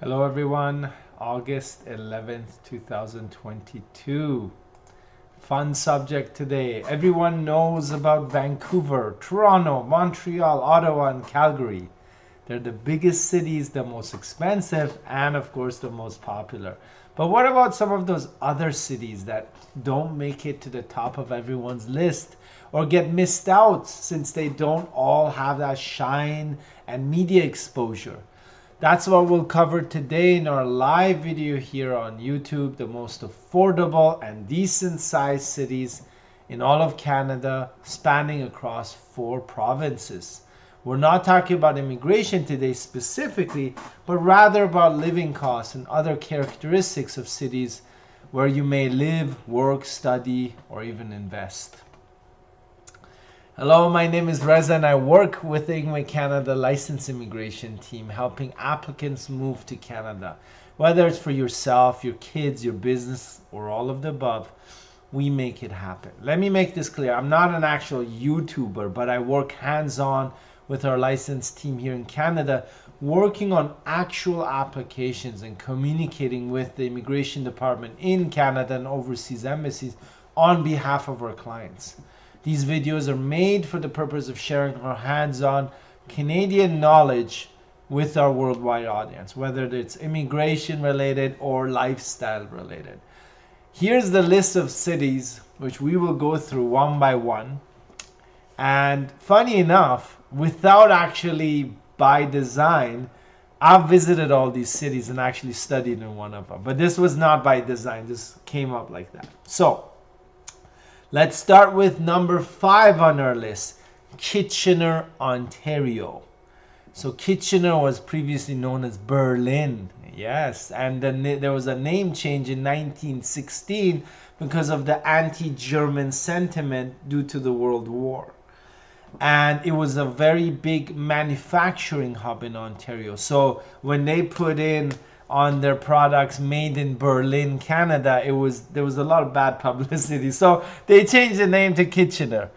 Hello everyone, August 11th, 2022. Fun subject today. Everyone knows about Vancouver, Toronto, Montreal, Ottawa, and Calgary. They're the biggest cities, the most expensive, and of course the most popular. But what about some of those other cities that don't make it to the top of everyone's list or get missed out since they don't all have that shine and media exposure? That's what we'll cover today in our live video here on YouTube, the most affordable and decent sized cities in all of Canada, spanning across 4 provinces. We're not talking about immigration today specifically, but rather about living costs and other characteristics of cities where you may live, work, study, or even invest. Hello, my name is Reza and I work with the Ingwe Canada Licensed Immigration Team, helping applicants move to Canada. Whether it's for yourself, your kids, your business, or all of the above, we make it happen. Let me make this clear. I'm not an actual YouTuber, but I work hands-on with our licensed team here in Canada, working on actual applications and communicating with the immigration department in Canada and overseas embassies on behalf of our clients. These videos are made for the purpose of sharing our hands-on Canadian knowledge with our worldwide audience, whether it's immigration related or lifestyle related. Here's the list of cities which we will go through one by one. And funny enough, without actually by design, I've visited all these cities and actually studied in one of them. But this was not by design, this came up like that. So, let's start with number 5 on our list, Kitchener, Ontario. So Kitchener was previously known as Berlin, yes, and then there was a name change in 1916 because of the anti-German sentiment due to the World War. And it was a very big manufacturing hub in Ontario. So when they put in on their products made in Berlin, Canada, there was a lot of bad publicity. So they changed the name to Kitchener.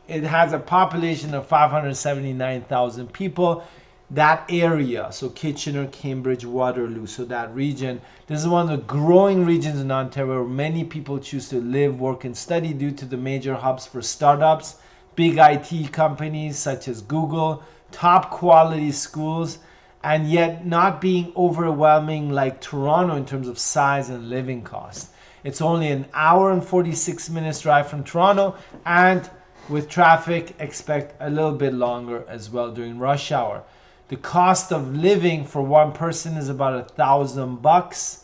It has a population of 579,000 people. That area, so Kitchener, Cambridge, Waterloo, so that region, this is one of the growing regions in Ontario where many people choose to live, work, and study due to the major hubs for startups, big IT companies such as Google, top quality schools, and yet not being overwhelming like Toronto in terms of size and living cost. It's only an hour and 46 minutes drive from Toronto, and with traffic, expect a little bit longer as well during rush hour. The cost of living for one person is about $1,000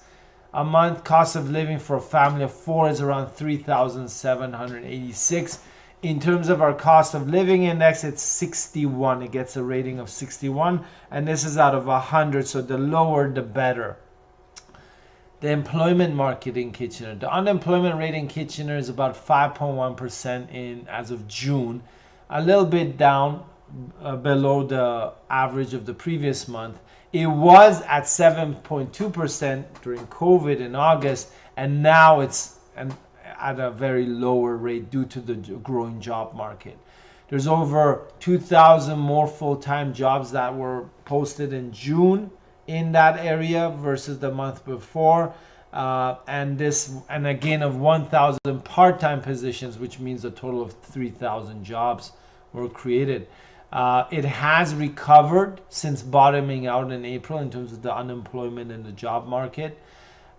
a month. Cost of living for a family of 4 is around $3,786. In terms of our cost of living index, it's 61. It gets a rating of 61, and this is out of 100, so the lower the better. The employment market in Kitchener. The unemployment rate in Kitchener is about 5.1% as of June, a little bit down below the average of the previous month. It was at 7.2% during COVID in August, and now it's at a very lower rate due to the growing job market. There's over 2,000 more full-time jobs that were posted in June in that area versus the month before, and again of 1,000 part-time positions, which means a total of 3,000 jobs were created. It has recovered since bottoming out in April in terms of the unemployment and the job market.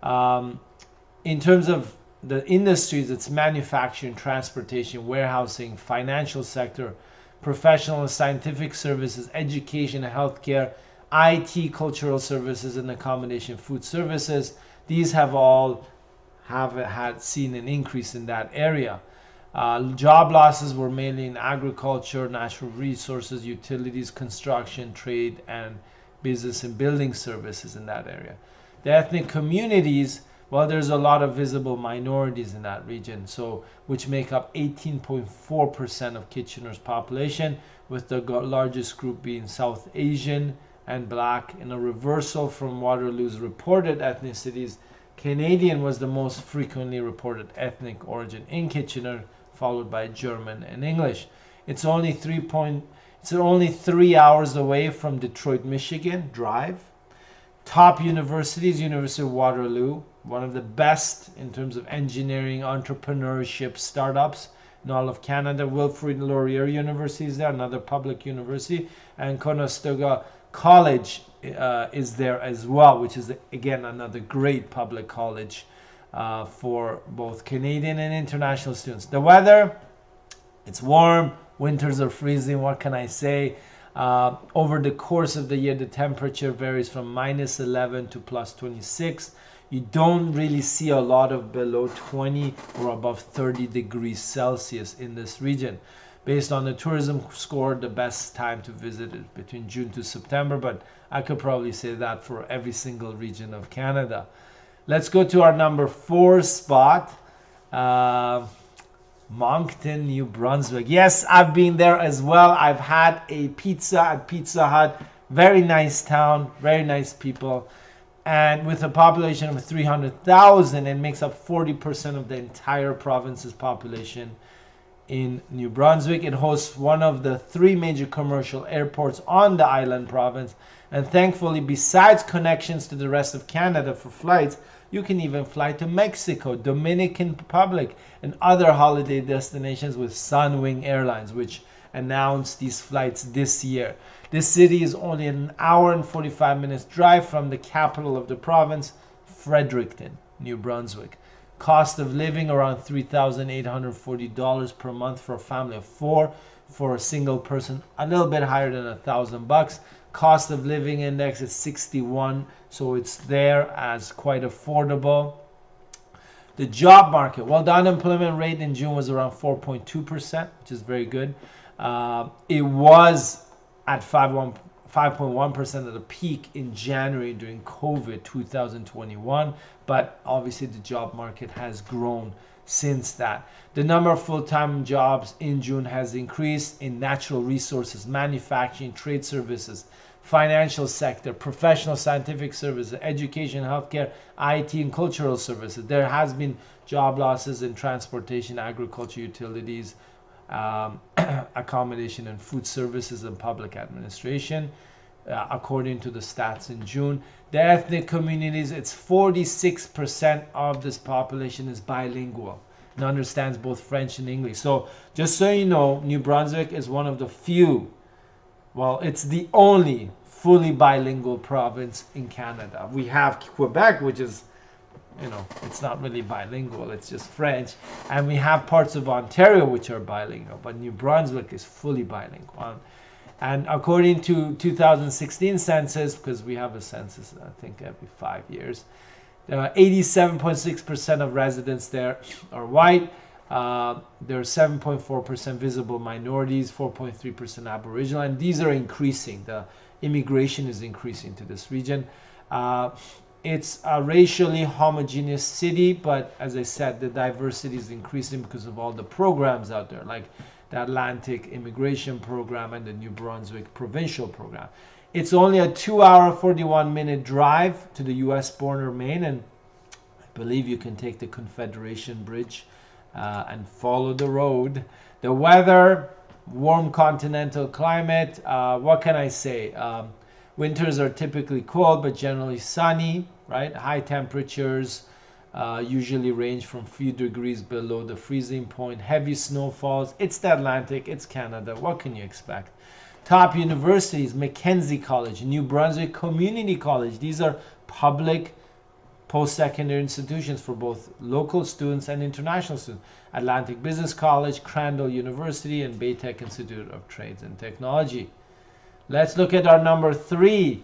In terms of the industries, it's manufacturing, transportation, warehousing, financial sector, professional and scientific services, education, healthcare, IT, cultural services, and accommodation, food services. These have all had seen an increase in that area. Job losses were mainly in agriculture, natural resources, utilities, construction, trade, and business and building services in that area. The ethnic communities, well, there's a lot of visible minorities in that region, so which make up 18.4% of Kitchener's population, with the largest group being South Asian and Black. In a reversal from Waterloo's reported ethnicities, Canadian was the most frequently reported ethnic origin in Kitchener, followed by German and English. It's only 3 hours away from Detroit, Michigan, drive. Top universities, University of Waterloo, one of the best in terms of engineering, entrepreneurship, startups in all of Canada. Wilfrid Laurier University is there, another public university. And Conestoga College is there as well, which is, again, another great public college for both Canadian and international students. The weather, it's warm. Winters are freezing. What can I say? Over the course of the year, the temperature varies from -11 to +26. You don't really see a lot of below 20 or above 30 degrees Celsius in this region. Based on the tourism score, the best time to visit is between June to September, but I could probably say that for every single region of Canada. Let's go to our number 4 spot. Moncton, New Brunswick. Yes, I've been there as well. I've had a pizza at Pizza Hut. Very nice town, very nice people. And with a population of 300,000, it makes up 40% of the entire province's population in New Brunswick. It hosts one of the 3 major commercial airports on the island province. And thankfully, besides connections to the rest of Canada for flights, you can even fly to Mexico, Dominican Republic, and other holiday destinations with Sunwing Airlines, which announced these flights this year. This city is only an hour and 45 minutes drive from the capital of the province, Fredericton, New Brunswick. Cost of living around $3,840 per month for a family of 4. For a single person, a little bit higher than $1,000. Cost of living index is 61, so it's there as quite affordable. The job market, well, the unemployment rate in June was around 4.2%, which is very good. It was at 5.1% at the peak in January during COVID 2021, but obviously the job market has grown since that. The number of full-time jobs in June has increased in natural resources, manufacturing, trade services, financial sector, professional scientific services, education, healthcare, IT, and cultural services. There has been job losses in transportation, agriculture, utilities, accommodation and food services, and public administration, according to the stats in June. The ethnic communities, it's 46% of this population is bilingual and understands both French and English. So just so you know, New Brunswick is one of the few, well, it's the only fully bilingual province in Canada. We have Quebec, which is, you know, it's not really bilingual, it's just French. And we have parts of Ontario which are bilingual, but New Brunswick is fully bilingual. And according to 2016 census, because we have a census, I think, every 5 years, 87.6% of residents there are white. There are 7.4% visible minorities, 4.3% Aboriginal, and these are increasing. The immigration is increasing to this region. It's a racially homogeneous city, but as I said, the diversity is increasing because of all the programs out there, like the Atlantic Immigration Program and the New Brunswick Provincial Program. It's only a 2-hour, 41-minute drive to the U.S. border, Maine, and I believe you can take the Confederation Bridge and follow the road. The weather, warm continental climate. What can I say? Winters are typically cold, but generally sunny, right? High temperatures usually range from few degrees below the freezing point. Heavy snowfalls. It's the Atlantic. It's Canada. What can you expect? Top universities, Mackenzie College, New Brunswick Community College. These are public post-secondary institutions for both local students and international students. Atlantic Business College, Crandall University, and Baytech Institute of Trades and Technology. Let's look at our number 3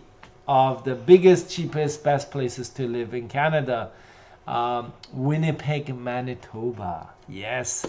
of the biggest, cheapest, best places to live in Canada. Winnipeg, Manitoba. Yes,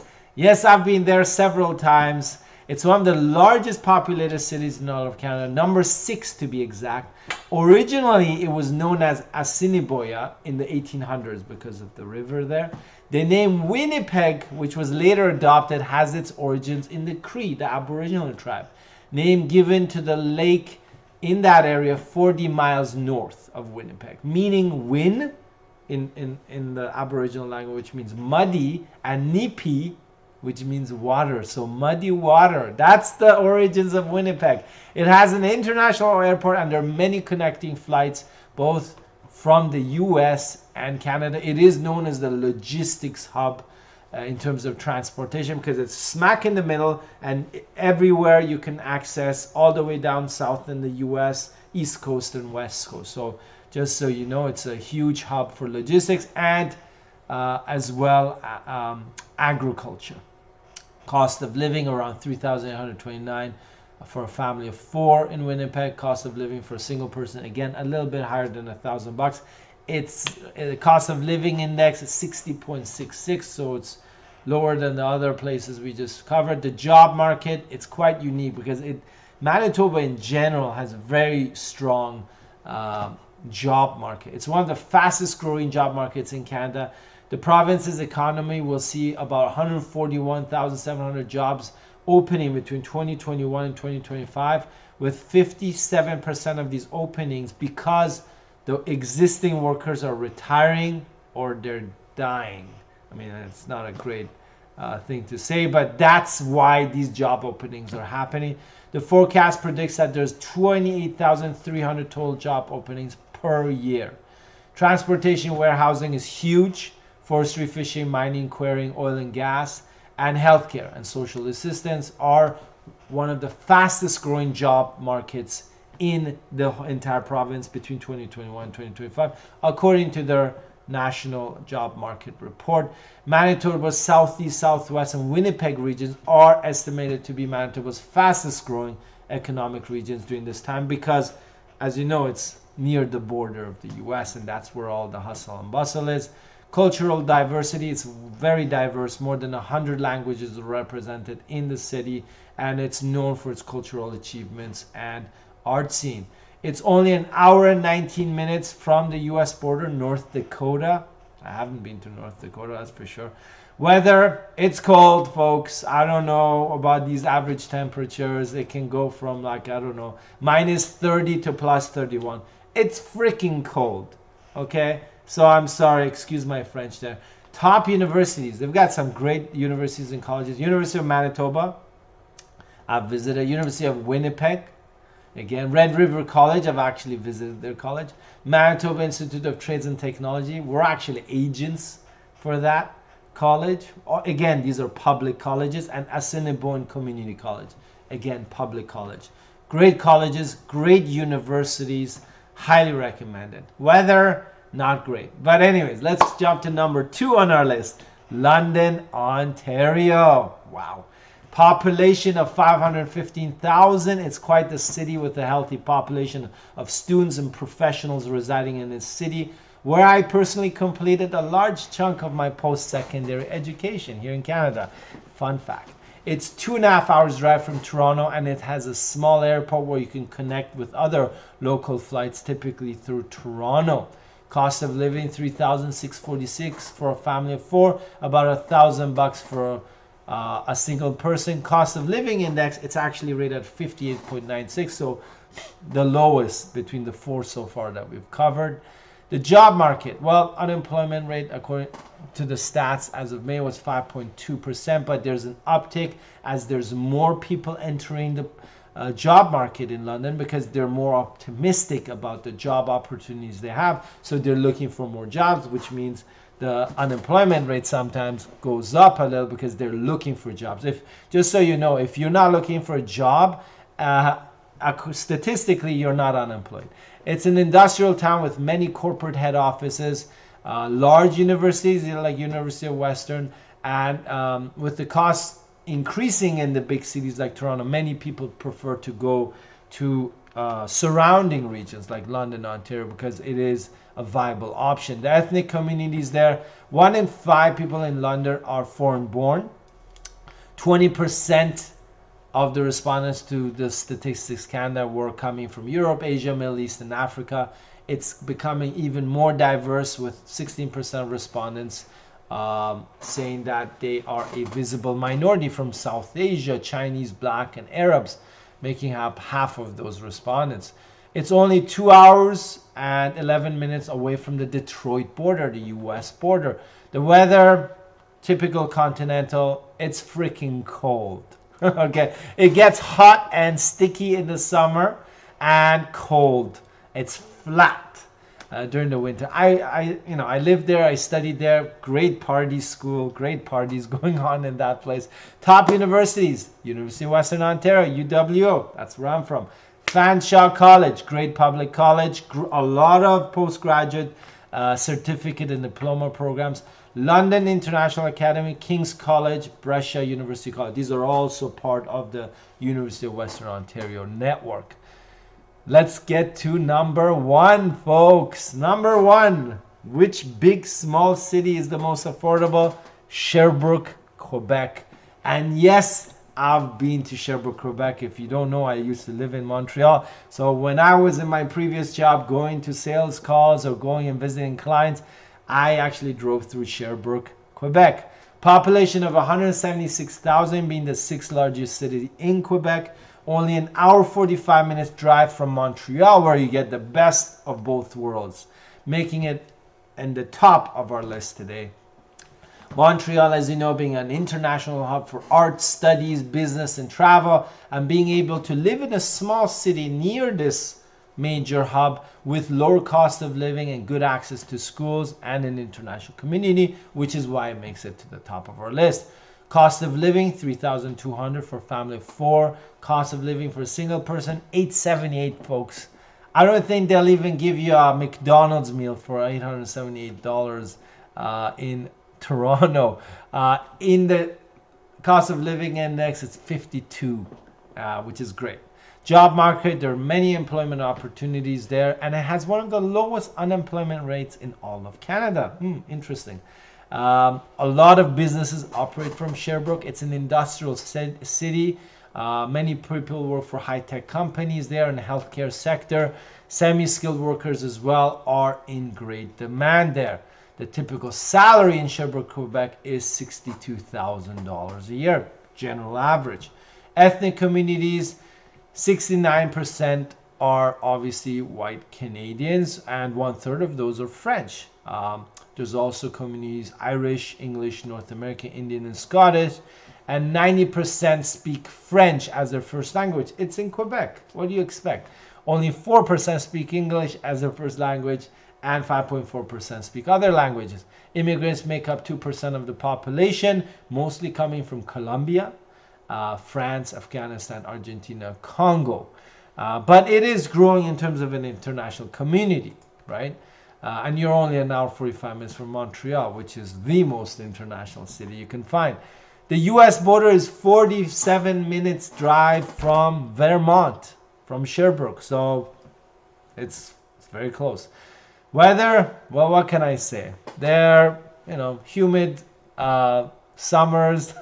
I've been there several times. It's one of the largest populated cities in all of Canada, number 6 to be exact. Originally, it was known as Assiniboia in the 1800s because of the river there. The name Winnipeg, which was later adopted, has its origins in the Cree, the Aboriginal tribe. Name given to the lake in that area 40 miles north of Winnipeg, meaning Win in the Aboriginal language, which means muddy, and Nipi, which means water. So muddy water. That's the origins of Winnipeg. It has an international airport and there are many connecting flights both from the US and Canada. It is known as the logistics hub in terms of transportation, because it's smack in the middle, and everywhere you can access, all the way down south in the US, East Coast and West Coast. So just so you know, it's a huge hub for logistics and as well agriculture. Cost of living around $3,829 for a family of 4 in Winnipeg. Cost of living for a single person, again, a little bit higher than $1,000. It's the cost of living index is 60.66, so it's lower than the other places we just covered. The job market, it's quite unique because Manitoba in general has a very strong job market. It's one of the fastest growing job markets in Canada. The province's economy will see about 141,700 jobs opening between 2021 and 2025, with 57% of these openings because the existing workers are retiring or they're dying. I mean, it's not a great thing to say, but that's why these job openings are happening. The forecast predicts that there's 28,300 total job openings per year. Transportation, warehousing is huge. Forestry, fishing, mining, quarrying, oil and gas, and healthcare and social assistance are one of the fastest growing job markets in the entire province between 2021 and 2025, according to their national job market report. Manitoba's southeast, southwest, and Winnipeg regions are estimated to be Manitoba's fastest growing economic regions during this time because, as you know, it's near the border of the US, and that's where all the hustle and bustle is. Cultural diversity, it's very diverse. More than 100 languages are represented in the city, and it's known for its cultural achievements and art scene. It's only an hour and 19 minutes from the US border, North Dakota. I haven't been to North Dakota, that's for sure. Weather, it's cold, folks. I don't know about these average temperatures. It can go from, like, I don't know, minus 30 to plus 31. It's freaking cold, okay? So I'm sorry, excuse my French there. Top universities, they've got some great universities and colleges. University of Manitoba, I've visited. University of Winnipeg, again. Red River College, I've actually visited their college. Manitoba Institute of Trades and Technology, we're actually agents for that college. Again, these are public colleges. And Assiniboine Community College, again, public college. Great colleges, great universities, highly recommended. Weather, not great. But anyways, let's jump to number 2 on our list. London, Ontario. Wow. Population of 515,000. It's quite the city with a healthy population of students and professionals residing in this city, where I personally completed a large chunk of my post-secondary education here in Canada. Fun fact. It's 2.5 hours drive from Toronto, and it has a small airport where you can connect with other local flights, typically through Toronto. Cost of living, $3,646 for a family of 4, about $1,000 for a single person. Cost of living index, it's actually rated at 58.96, so the lowest between the 4 so far that we've covered. The job market, well, unemployment rate according to the stats as of May was 5.2%, but there's an uptick as there's more people entering the job market in London because they're more optimistic about the job opportunities they have, so they're looking for more jobs, which means the unemployment rate sometimes goes up a little because they're looking for jobs. If, just so you know, if you're not looking for a job, statistically you're not unemployed. It's an industrial town with many corporate head offices, large universities like University of Western, and with the cost increasing in the big cities like Toronto, many people prefer to go to surrounding regions like London, Ontario, because it is a viable option. The ethnic communities there, 1 in 5 people in London are foreign born. 20% of the respondents to the Statistics Canada were coming from Europe, Asia, Middle East, and Africa. It's becoming even more diverse, with 16% of respondents saying that they are a visible minority from South Asia, Chinese, Black, and Arabs, making up half of those respondents. It's only 2 hours and 11 minutes away from the Detroit border, the US border. The weather, typical continental, it's freaking cold. Okay, it gets hot and sticky in the summer and cold. It's flat. during the winter. I lived there. I studied there. Great party school. Great parties going on in that place. Top universities: University of Western Ontario, UWO. That's where I'm from. Fanshawe College, great public college. A lot of postgraduate certificate and diploma programs. London International Academy, King's College, Brescia University College. These are also part of the University of Western Ontario network. Let's get to number one, folks. Number one. Which big, small city is the most affordable? Sherbrooke, Quebec. And yes, I've been to Sherbrooke, Quebec. If you don't know, I used to live in Montreal. So when I was in my previous job going to sales calls or going and visiting clients, I actually drove through Sherbrooke, Quebec. Population of 176,000, being the sixth largest city in Quebec. Only an hour 45 minutes drive from Montreal, where you get the best of both worlds, making it in the top of our list today. Montreal, as you know, being an international hub for art, studies, business, and travel, and being able to live in a small city near this major hub with lower cost of living and good access to schools and an international community, which is why it makes it to the top of our list. Cost of living, $3,200 for a family of 4. Cost of living for a single person, $878, folks. I don't think they'll even give you a McDonald's meal for $878 in Toronto. In the cost of living index, it's 52, which is great. Job market, there are many employment opportunities there, and it has one of the lowest unemployment rates in all of Canada. Interesting. A lot of businesses operate from Sherbrooke. It's an industrial city. Many people work for high-tech companies there in the healthcare sector. Semi-skilled workers as well are in great demand there. The typical salary in Sherbrooke, Quebec is $62,000 a year, general average. Ethnic communities, 69% are obviously white Canadians, and 1/3 of those are French. There's also communities Irish, English, North American, Indian, and Scottish, and 90% speak French as their first language. It's in Quebec. What do you expect? Only 4% speak English as their first language, and 5.4% speak other languages. Immigrants make up 2% of the population, mostly coming from Colombia, France, Afghanistan, Argentina, Congo. But it is growing in terms of an international community, right? And you're only an hour 45 minutes from Montreal, which is the most international city you can find. The US border is 47 minutes drive from Vermont, from Sherbrooke. So it's very close. Weather, well, what can I say? They're, humid summers,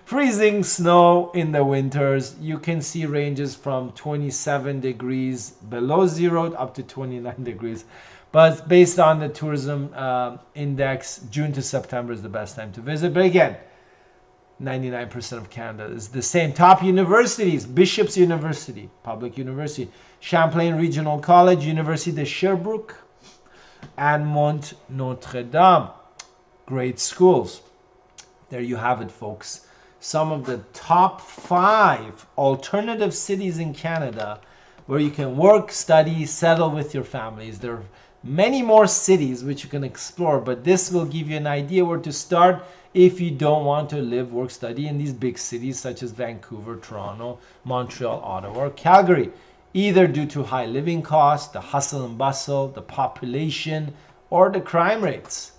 freezing snow in the winters. You can see ranges from 27 degrees below zero up to 29 degrees. But based on the tourism index, June to September is the best time to visit. But again, 99% of Canada is the same. Top universities: Bishop's University, public university; Champlain Regional College, University de Sherbrooke, and Mont Notre Dame. Great schools. There you have it, folks. Some of the top 5 alternative cities in Canada where you can work, study, settle with your families. There are many more cities which you can explore, but this will give you an idea where to start if you don't want to live, work, study in these big cities such as Vancouver, Toronto, Montreal, Ottawa, or Calgary, either due to high living costs, the hustle and bustle, the population, or the crime rates.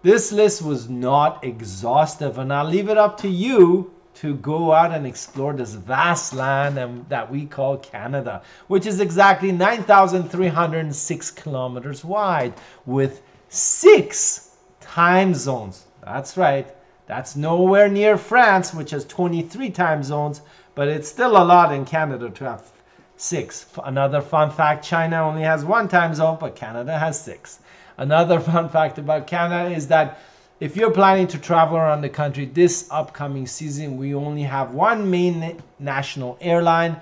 This list was not exhaustive, and I'll leave it up to you to go out and explore this vast land that we call Canada, which is exactly 9,306 kilometers wide with 6 time zones. That's right. That's nowhere near France, which has 23 time zones, but it's still a lot in Canada to have 6. Another fun fact, China only has 1 time zone, but Canada has 6. Another fun fact about Canada is that if you're planning to travel around the country this upcoming season, we only have one main national airline,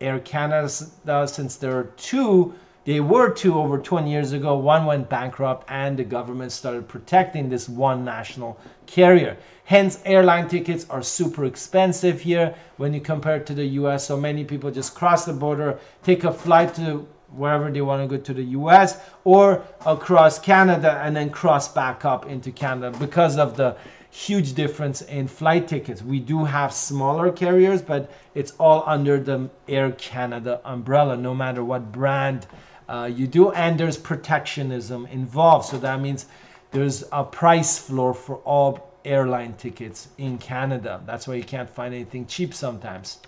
Air Canada, since there are 2. They were 2 over 20 years ago. One went bankrupt, and the government started protecting this one national carrier. Hence, airline tickets are super expensive here when you compare it to the US. So many people just cross the border, take a flight to wherever they want to go, to the US or across Canada and then cross back up into Canada because of the huge difference in flight tickets. We do have smaller carriers, but it's all under the Air Canada umbrella, no matter what brand you do, and there's protectionism involved. So that means there's a price floor for all airline tickets in Canada. That's why you can't find anything cheap sometimes.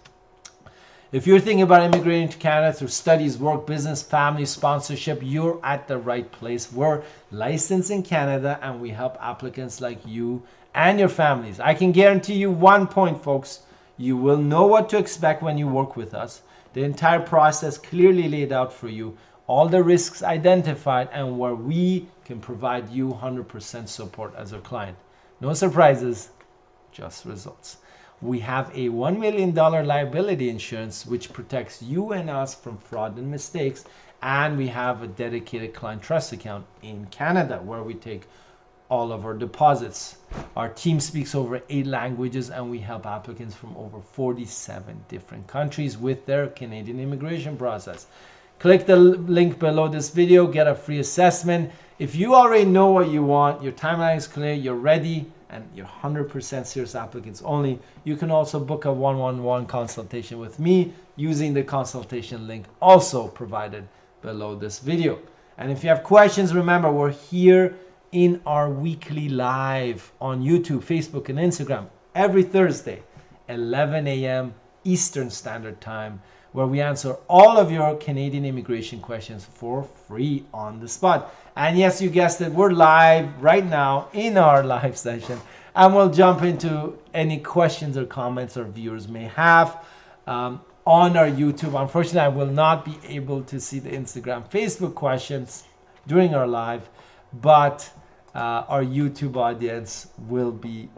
If you're thinking about immigrating to Canada through studies, work, business, family, sponsorship, you're at the right place. We're licensed in Canada and we help applicants like you and your families. I can guarantee you one point, folks. You will know what to expect when you work with us. The entire process clearly laid out for you, all the risks identified, and where we can provide you 100% support as a client. No surprises, just results. We have a $1 million liability insurance which protects you and us from fraud and mistakes, and we have a dedicated client trust account in Canada where we take all of our deposits. Our team speaks over 8 languages and we help applicants from over 47 different countries with their Canadian immigration process. Click the link below this video, get a free assessment. If you already know what you want, your timeline is clear, you're ready, and you're 100% serious applicants only, you can also book a one-on-one consultation with me using the consultation link also provided below this video. And if you have questions, remember we're here in our weekly live on YouTube, Facebook, and Instagram every Thursday, 11 a.m. Eastern Standard Time, where we answer all of your Canadian immigration questions for free on the spot. And yes, you guessed it, we're live right now in our live session, and we'll jump into any questions or comments our viewers may have on our YouTube. Unfortunately, I will not be able to see the Instagram, Facebook questions during our live, but our YouTube audience will be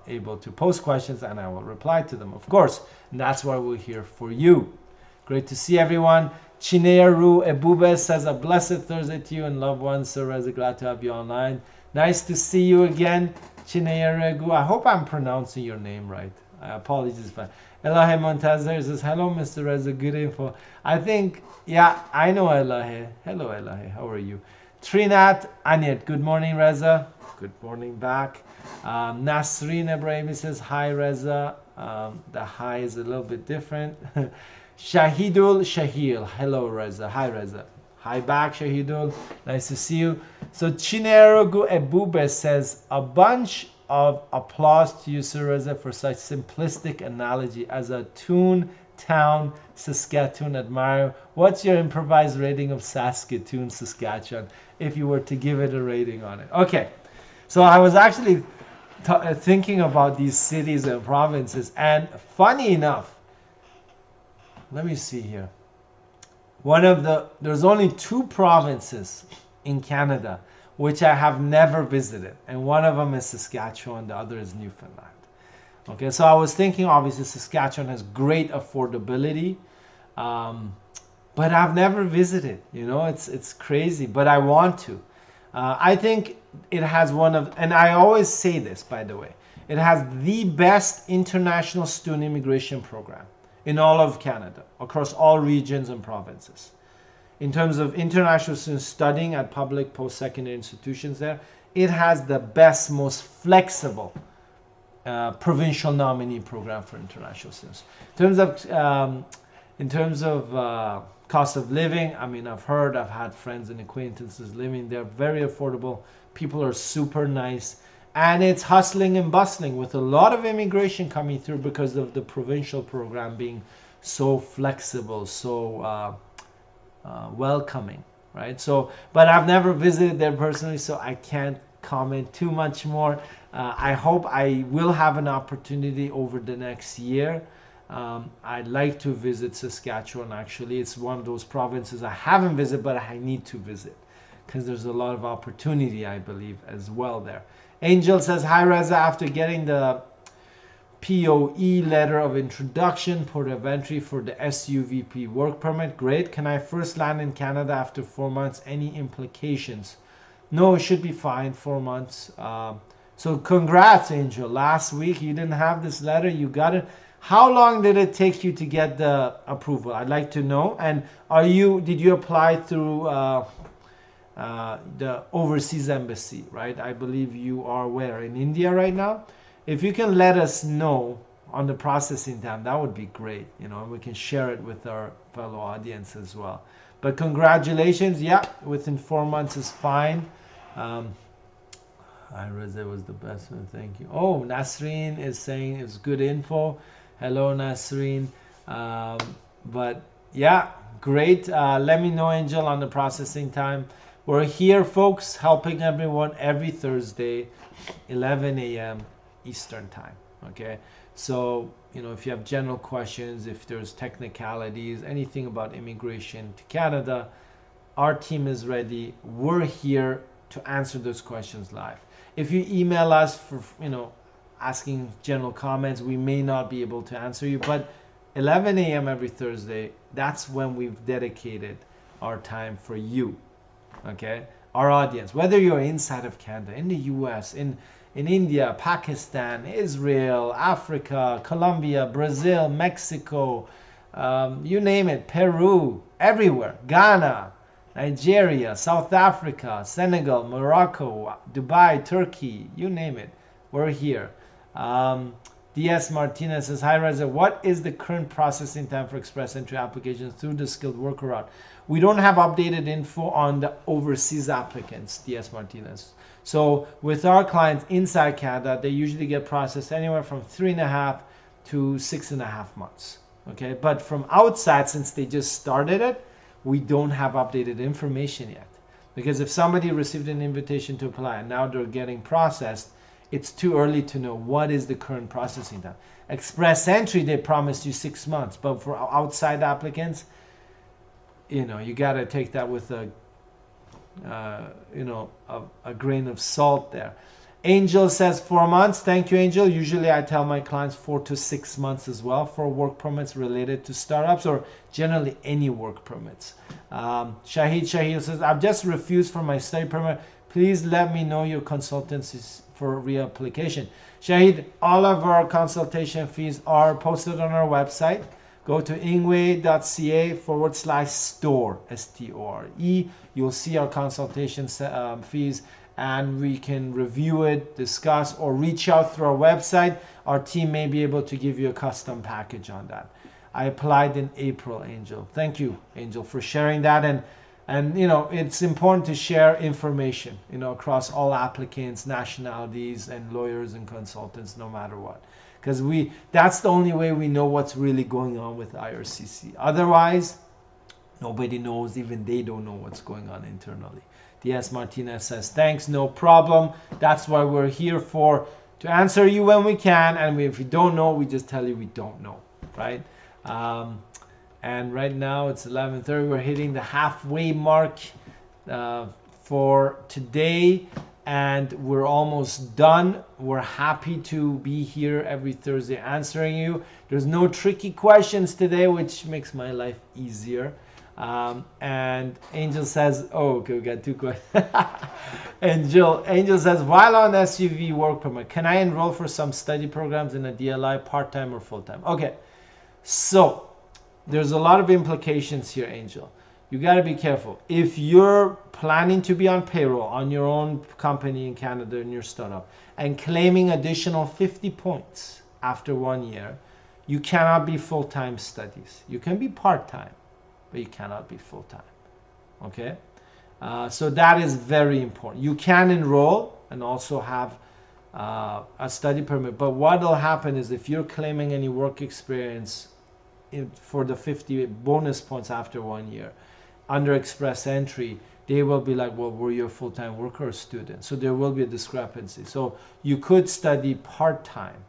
able to post questions and I will reply to them, of course. And that's why we're here for you. Great to see everyone. Chineru Ebube says a blessed Thursday to you and loved ones. So Reza, glad to have you online. Nice to see you again, Chineru. I hope I'm pronouncing your name right. Apologies for Elahe Montazir says, hello, Mr. Reza, good info. I think, yeah, I know Elahe. Hello, Elahe, how are you? Trinat Anyet, good morning, Reza. Good morning back. Nasreen Ibrahim says, hi, Reza. The hi is a little bit different. Shahidul Shahil, hello, Reza. Hi, Reza. Hi back, Shahidul. Nice to see you. So Chinerogu Ebube says, a bunch of applause to you, Sir Reza, for such simplistic analogy as a toon town, Saskatoon admirer. What's your improvised rating of Saskatoon, Saskatchewan, if you were to give it a rating on it? Okay, so I was actually thinking about these cities and provinces, and funny enough, let me see here. There's only 2 provinces in Canada which I have never visited, and one of them is Saskatchewan, the other is Newfoundland. Okay, so I was thinking, obviously Saskatchewan has great affordability, but I've never visited. You know, it's crazy, but I want to. I think it has and I always say this, by the way, it has the best international student immigration program in all of Canada, across all regions and provinces. In terms of international students studying at public post-secondary institutions there, it has the best, most flexible provincial nominee program for international students. In terms of cost of living, I mean, I've had friends and acquaintances living there, very affordable. People are super nice, and it's hustling and bustling with a lot of immigration coming through because of the provincial program being so flexible, so welcoming, right? So, but I've never visited there personally, so I can't comment too much more. I hope I will have an opportunity over the next year. I'd like to visit Saskatchewan. Actually, it's one of those provinces I haven't visited, but I need to visit because there's a lot of opportunity, I believe, as well there. Angel says, hi, Reza. After getting the POE letter of introduction, port of entry for the SUVP work permit, great. Can I first land in Canada after 4 months? Any implications? No, it should be fine, 4 months. So congrats, Angel. Last week you didn't have this letter, you got it. How long did it take you to get the approval? I'd like to know. And did you apply through the overseas embassy, right? I believe you are where? In India right now? If you can let us know on the processing time, that would be great. You know, we can share it with our fellow audience as well. But congratulations. Yeah, within 4 months is fine. It was the best one. Thank you. Oh, Nasreen is saying it's good info. Hello, Nasreen. But yeah, great. Let me know, Angel, on the processing time. We're here, folks, helping everyone every Thursday, 11 a.m. Eastern time. Okay. So, you know, if you have general questions, if there's technicalities, anything about immigration to Canada, our team is ready. We're here to answer those questions live. If you email us for, you know, asking general comments, we may not be able to answer you, but 11 a.m. every Thursday, that's when we've dedicated our time for you, okay? Our audience, whether you're inside of Canada, in the US, in India, Pakistan, Israel, Africa, Colombia, Brazil, Mexico, you name it, Peru, everywhere, Ghana, Nigeria, South Africa, Senegal, Morocco, Dubai, Turkey, you name it, we're here. DS Martinez says, hi Reza, what is the current processing time for express entry applications through the skilled worker route? We don't have updated info on the overseas applicants, DS Martinez. So with our clients inside Canada, they usually get processed anywhere from 3.5 to 6.5 months. Okay, but from outside, since they just started it, we don't have updated information yet. Because if somebody received an invitation to apply and now they're getting processed, it's too early to know what is the current processing time. Express entry, they promised you 6 months, but for outside applicants, you know, you got to take that with a grain of salt there. Angel says 4 months. Thank you, Angel. Usually I tell my clients 4 to 6 months as well for work permits related to startups or generally any work permits. Shahid says, I've just refused for my study permit. Please let me know your consultancies for reapplication. Shahid, all of our consultation fees are posted on our website. Go to ingwe.ca/store, S-T-O-R-E. You'll see our consultation fees, and we can review it, discuss, or reach out through our website. Our team may be able to give you a custom package on that. I applied in April, Angel. Thank you, Angel, for sharing that. And you know, it's important to share information, you know, across all applicants, nationalities, and lawyers and consultants, no matter what. Because that's the only way we know what's really going on with IRCC. Otherwise, nobody knows, even they don't know what's going on internally. DS Martinez says, thanks, no problem. That's why we're here for, to answer you when we can. And if we don't know, we just tell you we don't know, right? And right now it's 11:30. We're hitting the halfway mark for today. And we're almost done. We're happy to be here every Thursday answering you. There's no tricky questions today, which makes my life easier. And Angel says, oh, okay, we got 2 questions. Angel says, while on SUV work permit, can I enroll for some study programs in a DLI part-time or full-time? Okay, so there's a lot of implications here, Angel. You got to be careful. If you're planning to be on payroll on your own company in Canada in your startup and claiming additional 50 points after 1 year, you cannot be full-time studies. You can be part-time, but you cannot be full-time. Okay? So that is very important. You can enroll and also have a study permit, but what will happen is if you're claiming any work experience for the 50 bonus points after 1 year, under express entry, they will be like, well, were you a full-time worker or student? So there will be a discrepancy. So you could study part-time,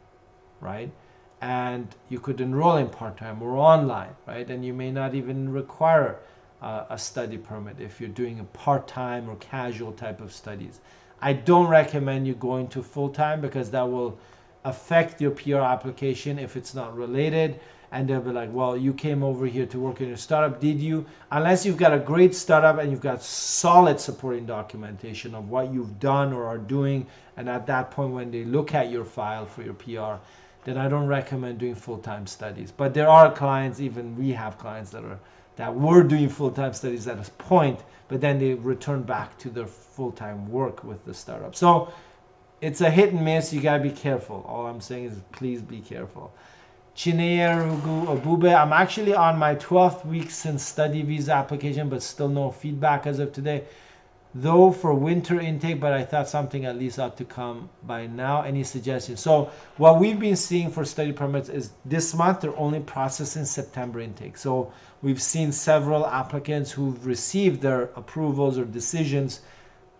right? And you could enroll in part-time or online, right? And you may not even require a study permit if you're doing a part-time or casual type of studies. I don't recommend you going to full-time because that will affect your PR application if it's not related. And they'll be like, well, you came over here to work in a startup, did you? Unless you've got a great startup and you've got solid supporting documentation of what you've done or are doing. And at that point, when they look at your file for your PR, then I don't recommend doing full-time studies. But there are clients, even we have clients that were doing full-time studies at a point, but then they return back to their full-time work with the startup. So it's a hit and miss. You gotta be careful. All I'm saying is please be careful. Chineyerugu Obube, I'm actually on my 12th week since study visa application, but still no feedback as of today. Though for winter intake, but I thought something at least ought to come by now. Any suggestions? So what we've been seeing for study permits is this month they're only processing September intake. So we've seen several applicants who've received their approvals or decisions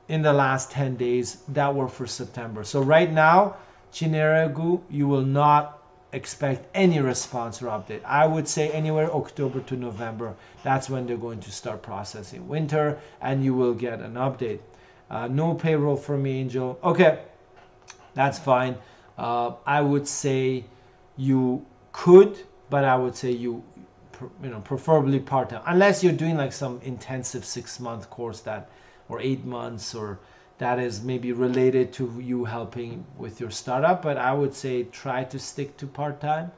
in the last 10 days that were for September. So right now, Chineregu, you will not expect any response or update. I would say anywhere October to November, that's when they're going to start processing winter, and you will get an update. No payroll for me, Angel. Okay, that's fine. I would say you could, but I would say you know, preferably part-time, unless you're doing like some intensive 6-month course that, or 8 months, or that is maybe related to you helping with your startup. But I would say try to stick to part-time.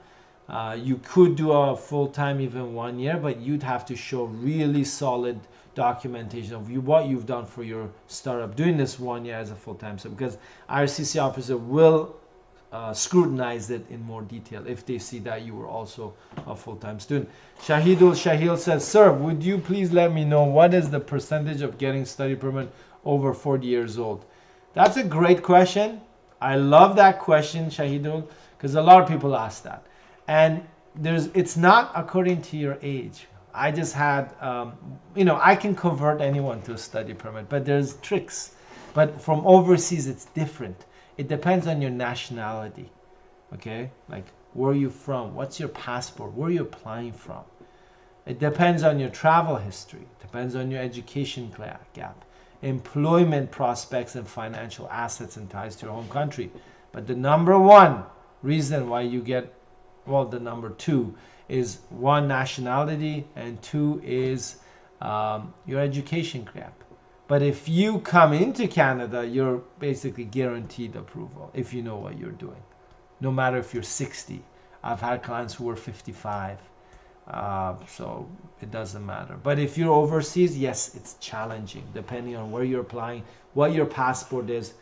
You could do a full-time even 1 year, but you'd have to show really solid documentation of what you've done for your startup doing this 1 year as a full-time. So because IRCC officer will scrutinize it in more detail if they see that you were also a full-time student. Shahidul Shahil says, sir, would you please let me know what is the percentage of getting study permit over 40 years old? That's a great question. I love that question, Shahidul, because a lot of people ask that. And it's not according to your age. I just had, you know, I can convert anyone to a study permit, but there's tricks. But from overseas, it's different. It depends on your nationality, okay? Like, where are you from? What's your passport? Where are you applying from? It depends on your travel history. It depends on your education gap, employment prospects, and financial assets and ties to your home country. But the number one reason why you get, well, the number two is 1, nationality, and 2 is your education gap. But if you come into Canada, you're basically guaranteed approval if you know what you're doing, no matter if you're 60. I've had clients who were 55, so it doesn't matter. But if you're overseas, yes, it's challenging depending on where you're applying, what your passport is,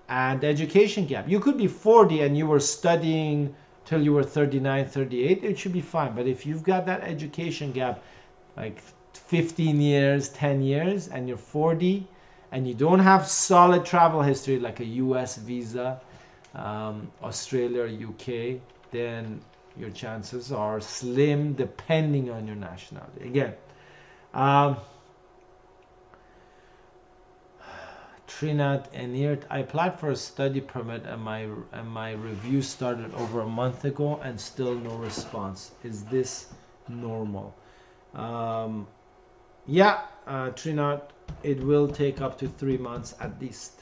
and the education gap. You could be 40 and you were studying till you were 39, 38, it should be fine. But if you've got that education gap, like 15 years, 10 years, and you're 40, and you don't have solid travel history like a US visa, Australia or UK, then your chances are slim depending on your nationality. Again, Trinat Enirt, I applied for a study permit and my review started over a month ago and still no response. Is this normal? Yeah, Trinat, it will take up to 3 months at least.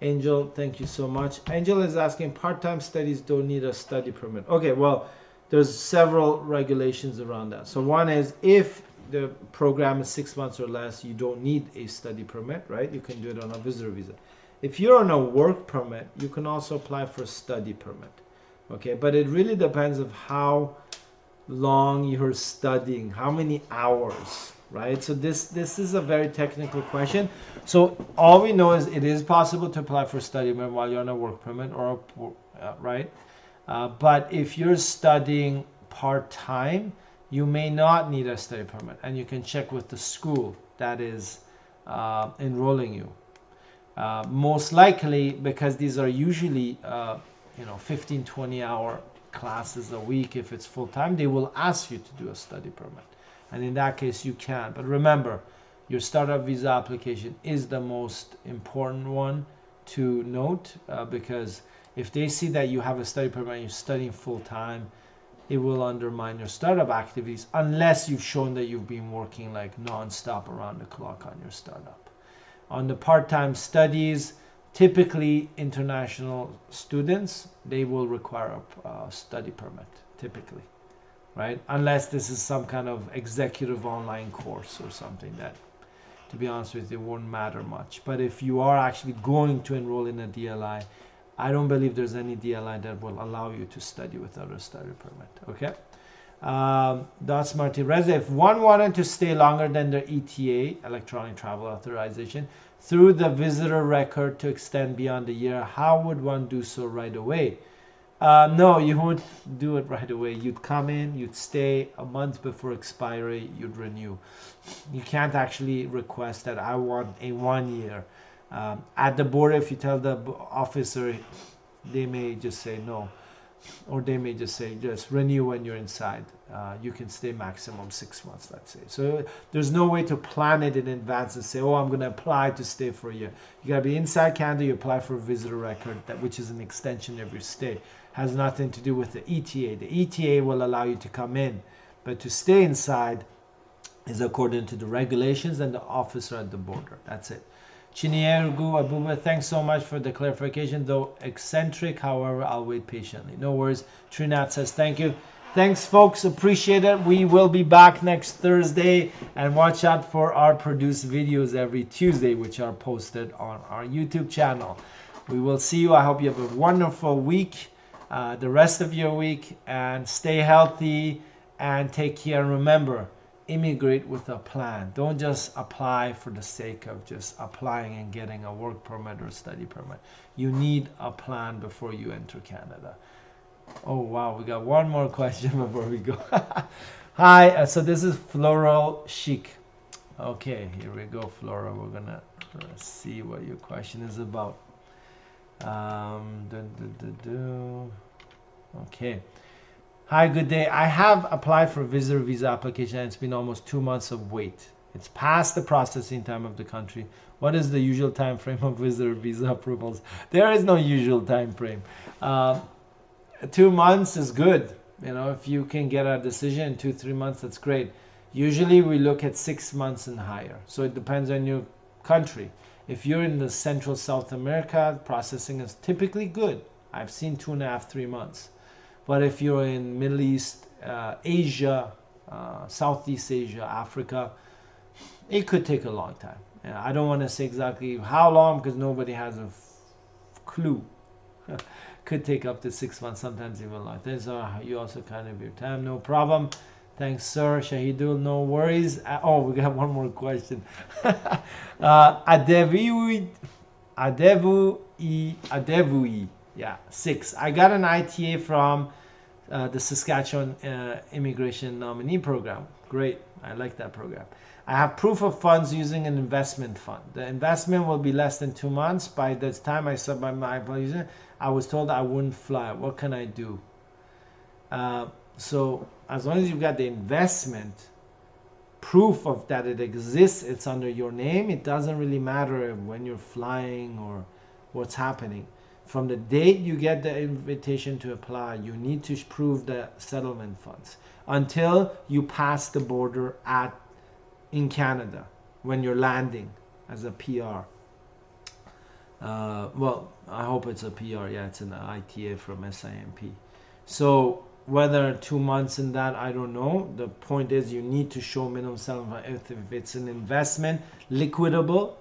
Angel, thank you so much. Angel is asking, part-time studies don't need a study permit. Okay, well, there's several regulations around that. So one is, if the program is 6 months or less, you don't need a study permit, right? You can do it on a visitor visa. If you're on a work permit, you can also apply for a study permit. Okay, but it really depends of how long you're studying, how many hours, right? So this is a very technical question. So all we know is it is possible to apply for study permit while you're on a work permit, or right? But if you're studying part-time, you may not need a study permit, and you can check with the school that is enrolling you. Most likely, because these are usually 15, 20-hour classes a week. If it's full-time, they will ask you to do a study permit, and in that case you can. But remember, your startup visa application is the most important one to note, because if they see that you have a study permit and you're studying full-time, it will undermine your startup activities unless you've shown that you've been working like non-stop around the clock on your startup. On the part-time studies, typically international students, they will require a study permit, typically, right? Unless this is some kind of executive online course or something that, to be honest with you, won't matter much. But if you are actually going to enroll in a DLI, I don't believe there's any DLI that will allow you to study without a study permit. Okay. That's Marty Reza. If one wanted to stay longer than their ETA, electronic travel authorization, through the visitor record to extend beyond a year, how would one do so right away? No, you won't do it right away. You'd come in, you'd stay a month before expiry, you'd renew. You can't actually request that I want a 1 year. At the border, if you tell the officer, they may just say no, or they may just say just renew when you're inside. You can stay maximum 6 months, let's say. So there's no way to plan it in advance and say, oh, I'm going to apply to stay for a year. You got to be inside Canada, you apply for a visitor record, which is an extension of your stay. Has nothing to do with the ETA. The ETA will allow you to come in, but to stay inside is according to the regulations and the officer at the border. That's it. Chinyergu Abuba, thanks so much for the clarification. Though eccentric, however, I'll wait patiently. No worries. Trinat says thank you. Thanks, folks. Appreciate it. We will be back next Thursday, and watch out for our produced videos every Tuesday, which are posted on our YouTube channel. We will see you. I hope you have a wonderful week, the rest of your week, and stay healthy and take care. Remember, immigrate with a plan. Don't just apply for the sake of just applying and getting a work permit or study permit. You need a plan before you enter Canada. Oh wow, we got one more question before we go. Hi, so this is Floral Chic. Okay, here we go, Flora. We're gonna see what your question is about. Okay. Hi, good day. I have applied for a visitor visa application and it's been almost 2 months of wait. It's past the processing time of the country. What is the usual time frame of visitor visa approvals? There is no usual time frame. 2 months is good. You know, if you can get a decision in 2-3 months, that's great. Usually we look at 6 months and higher. So it depends on your country. If you're in the Central South America, processing is typically good. I've seen 2.5-3 months. But if you're in Middle East, Asia, Southeast Asia, Africa, it could take a long time. And I don't want to say exactly how long because nobody has a clue. Could take up to 6 months, sometimes even longer. So you also kind of your time, no problem. Thanks, sir. Shahidul, no worries. Oh, we got one more question. Adevui. Yeah, 6. I got an ITA from the Saskatchewan Immigration Nominee Program. Great. I like that program. I have proof of funds using an investment fund. The investment will be less than 2 months. By the time I submit my application, I was told I wouldn't fly. What can I do? So as long as you've got the investment, proof of that it exists, it's under your name, it doesn't really matter when you're flying or what's happening. From the date you get the invitation to apply, you need to prove the settlement funds until you pass the border in Canada when you're landing as a PR. Well, I hope it's a PR. Yeah, it's an ITA from SIMP. So whether 2 months in that, I don't know. The point is you need to show minimum settlement. If it's an investment, liquidable,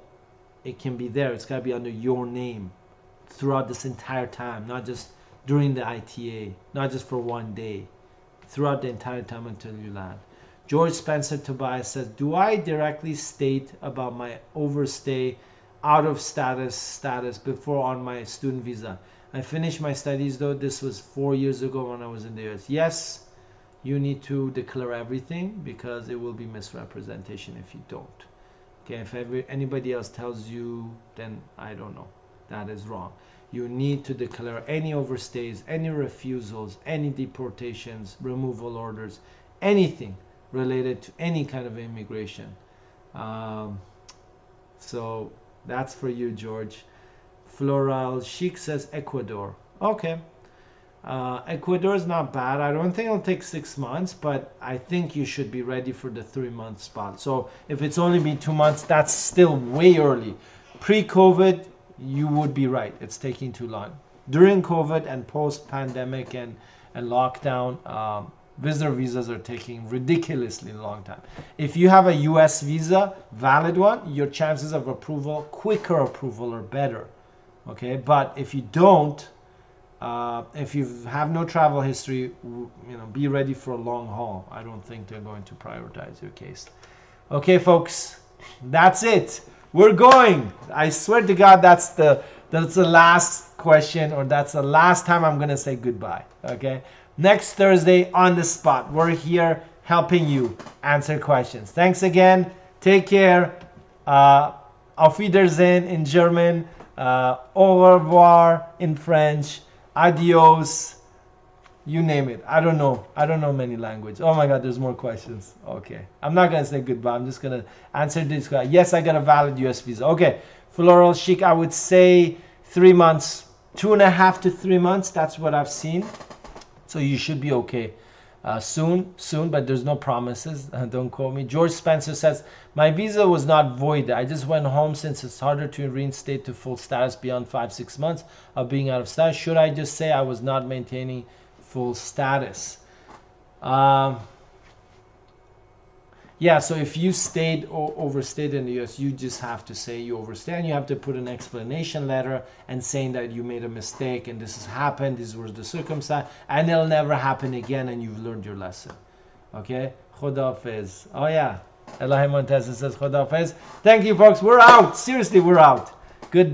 it can be there. It's got to be under your name throughout this entire time, not just during the ITA, not just for 1 day, throughout the entire time until you land. George Spencer Tobias says, do I directly state about my overstay out of status before on my student visa? I finished my studies though. This was 4 years ago when I was in the US. Yes, you need to declare everything because it will be misrepresentation if you don't. Okay, if anybody else tells you, then I don't know. That is wrong. You need to declare any overstays, any refusals, any deportations, removal orders, anything related to any kind of immigration. So that's for you, George. Floral Chic says Ecuador. Okay. Ecuador is not bad. I don't think it'll take 6 months, but I think you should be ready for the 3-month spot. So if it's only been 2 months, that's still way early. Pre-COVID, you would be right. It's taking too long. During COVID and post-pandemic and lockdown, visitor visas are taking ridiculously long time. If you have a US visa, valid one, your chances of approval, quicker approval, are better. Okay, but if you don't, if you have no travel history, be ready for a long haul. I don't think they're going to prioritize your case. Okay, folks, that's it. We're going. I swear to God, that's the last question, or that's the last time I'm gonna say goodbye. Okay, next Thursday on the spot. We're here helping you answer questions. Thanks again. Take care. Auf Wiedersehen in German. Au revoir in French. Adios. You name it. I don't know. I don't know many languages. Oh my God, there's more questions. Okay. I'm not going to say goodbye. I'm just going to answer this question. Yes, I got a valid US visa. Okay. Floral chic, I would say 3 months. 2.5 to 3 months. That's what I've seen. So you should be okay. Soon, but there's no promises. Don't quote me. George Spencer says, my visa was not void. I just went home since it's harder to reinstate to full status beyond 5-6 months of being out of status. Should I just say I was not maintaining full status? Yeah, so if you stayed or overstayed in the US, you just have to say you overstayed, and you have to put an explanation letter and saying that you made a mistake and this has happened, these were the circumstances, and it'll never happen again, and you've learned your lesson. Okay? Khodafez. Oh yeah. Elahi Montez says Khodafez. Thank you, folks. We're out. Seriously, we're out. Goodbye.